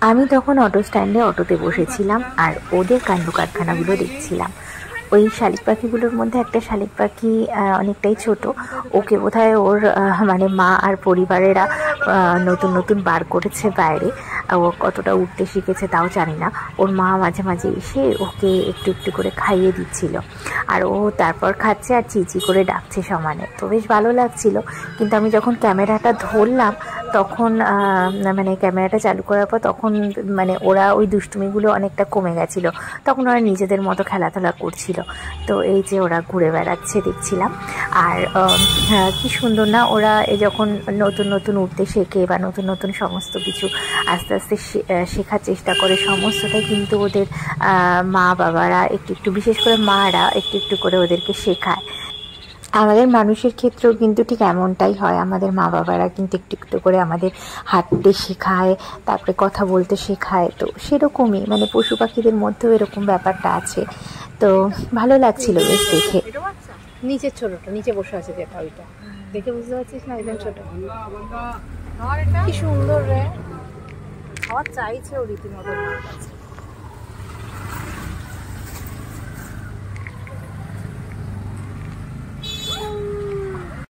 আমি তখন অটো স্ট্যান্ডে অটোতে বসেছিলাম আর ওদের কাণ্ড কারখানাগুলো দেখছিলাম। ওই শালিক পাখিগুলোর মধ্যে একটা শালিক পাখি অনেকটাই ছোট, ওকে বোধহয় ওর মানে মা আর পরিবারেরা নতুন নতুন বার করেছে বাইরে। ও কতটা উঠতে শিখেছে তাও জানি না। ওর মা মাঝে মাঝে এসে ওকে একটু একটু করে খাইয়ে দিচ্ছিল, আর ও তারপর খাচ্ছে আর চিচি করে ডাকছে সমানে। তো বেশ ভালো লাগছিল। কিন্তু আমি যখন ক্যামেরাটা ধরলাম তখন মানে ক্যামেরাটা চালু করার পর তখন মানে ওরা ওই দুষ্টুমিগুলো অনেকটা কমে গেছিলো। তখন ওরা নিজেদের মতো খেলাধুলা করছিল। তো এই যে ওরা ঘুরে বেড়াচ্ছে দেখছিলাম। আর কি সুন্দর না, ওরা যখন নতুন নতুন উঠতে শেখে বা নতুন নতুন সমস্ত কিছু আস্তে আস্তে শেখার চেষ্টা করে, সমস্তটাই কিন্তু ওদের মা বাবারা একটু একটু, বিশেষ করে মারা একটু একটু করে ওদেরকে শেখায়। আমাদের মানুষের ক্ষেত্রেও কিন্তু ঠিক এমনটাই হয়। আমাদের মা বাবারা কিন্তু একটু একটু করে আমাদের হাঁটতে শেখায়, তারপরে কথা বলতে শেখায়। তো সেরকমই মানে পশু পাখিদের মধ্যেও এরকম ব্যাপারটা আছে। তো ভালো লাগছিল বেশ দেখে। নিচের ছোটটা নিচে বসে আছে যেটা, ওইটা দেখে বুঝতে পারছিস না? একদম ছোট, কি সুন্দর রে, খাওয়া চাইছে ও রীতিমতো।